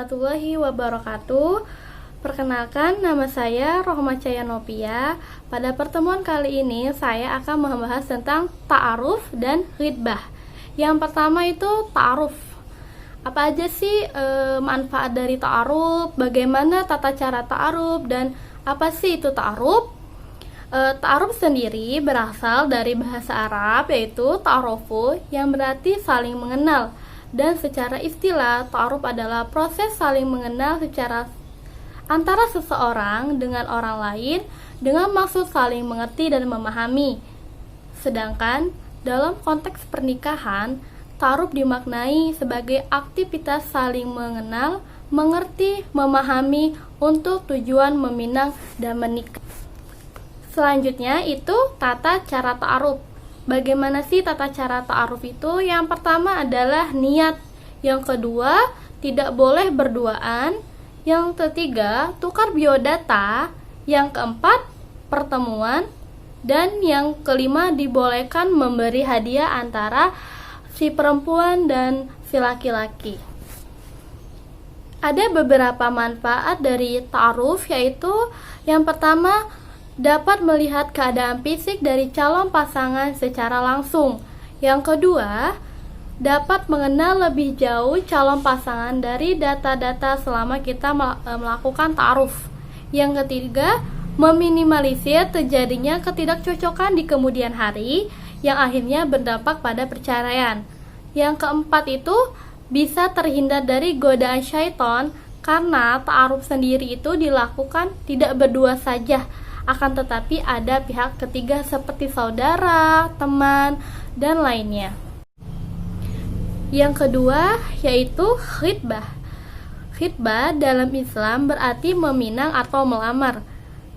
warahmatullahi wabarakatuh. Perkenalkan, nama saya Rohma Cayanopia. Pada pertemuan kali ini saya akan membahas tentang ta'aruf dan ghibah. Yang pertama itu ta'aruf. Apa aja sih manfaat dari ta'aruf? Bagaimana tata cara ta'aruf dan apa sih itu ta'aruf? Ta'aruf sendiri berasal dari bahasa Arab, yaitu ta'arufu, yang berarti saling mengenal. Dan secara istilah, ta'aruf adalah proses saling mengenal secara antara seseorang dengan orang lain dengan maksud saling mengerti dan memahami. Sedangkan dalam konteks pernikahan, ta'aruf dimaknai sebagai aktivitas saling mengenal, mengerti, memahami untuk tujuan meminang dan menikah. Selanjutnya itu tata cara ta'aruf. Bagaimana sih tata cara ta'aruf itu? Yang pertama adalah niat. Yang kedua, tidak boleh berduaan. Yang ketiga, tukar biodata. Yang keempat, pertemuan. Dan yang kelima, dibolehkan memberi hadiah antara si perempuan dan si laki-laki. Ada beberapa manfaat dari ta'aruf, yaitu yang pertama, dapat melihat keadaan fisik dari calon pasangan secara langsung. Yang kedua, dapat mengenal lebih jauh calon pasangan dari data-data selama kita melakukan ta'aruf. Yang ketiga, meminimalisir terjadinya ketidakcocokan di kemudian hari yang akhirnya berdampak pada perceraian. Yang keempat itu bisa terhindar dari godaan syaitan karena ta'aruf sendiri itu dilakukan tidak berdua saja, akan tetapi ada pihak ketiga seperti saudara, teman, dan lainnya. Yang kedua yaitu khitbah. Khitbah dalam Islam berarti meminang atau melamar.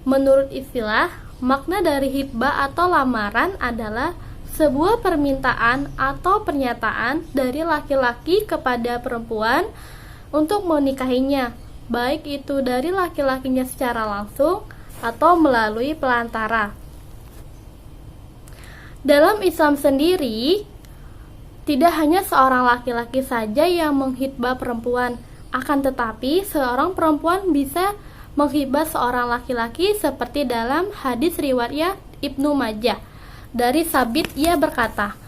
Menurut istilah, makna dari khitbah atau lamaran adalah sebuah permintaan atau pernyataan dari laki-laki kepada perempuan untuk menikahinya, baik itu dari laki-lakinya secara langsung atau melalui pelantara. Dalam Islam sendiri, tidak hanya seorang laki-laki saja yang menghitbah perempuan, akan tetapi seorang perempuan bisa menghitbah seorang laki-laki seperti dalam hadis riwayat Ibnu Majah. Dari Sabit ia berkata,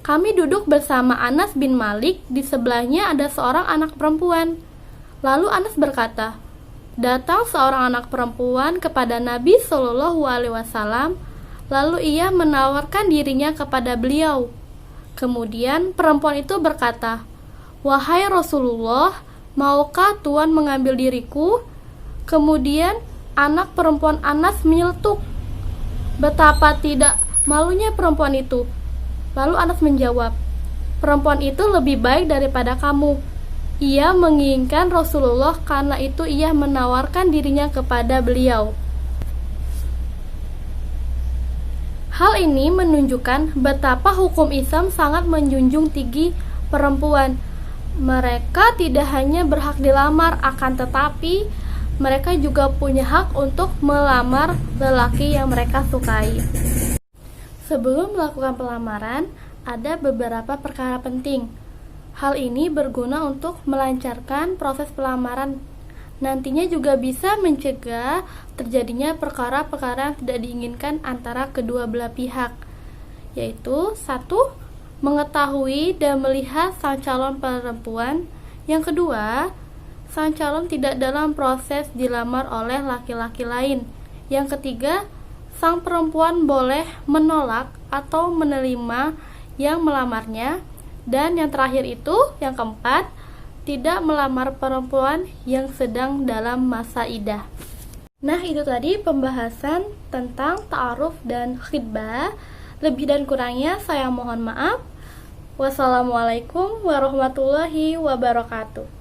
"Kami duduk bersama Anas bin Malik, di sebelahnya ada seorang anak perempuan." Lalu Anas berkata, "Datang seorang anak perempuan kepada Nabi Shallallahu Alaihi Wasallam, lalu ia menawarkan dirinya kepada beliau. Kemudian perempuan itu berkata, 'Wahai Rasulullah, maukah Tuhan mengambil diriku?' Kemudian anak perempuan Anas menyeletuk. Betapa tidak malunya perempuan itu. Lalu Anas menjawab, 'Perempuan itu lebih baik daripada kamu.' Ia menginginkan Rasulullah, karena itu ia menawarkan dirinya kepada beliau." Hal ini menunjukkan betapa hukum Islam sangat menjunjung tinggi perempuan. Mereka tidak hanya berhak dilamar, akan tetapi mereka juga punya hak untuk melamar lelaki yang mereka sukai. Sebelum melakukan pelamaran, ada beberapa perkara penting. Hal ini berguna untuk melancarkan proses pelamaran. Nantinya juga bisa mencegah terjadinya perkara-perkara yang tidak diinginkan antara kedua belah pihak, yaitu 1. Mengetahui dan melihat sang calon perempuan. Yang kedua, sang calon tidak dalam proses dilamar oleh laki-laki lain. Yang ketiga, sang perempuan boleh menolak atau menerima yang melamarnya. Dan yang terakhir itu, yang keempat, tidak melamar perempuan yang sedang dalam masa iddah. Nah, itu tadi pembahasan tentang ta'aruf dan khitbah. Lebih dan kurangnya saya mohon maaf. Wassalamualaikum warahmatullahi wabarakatuh.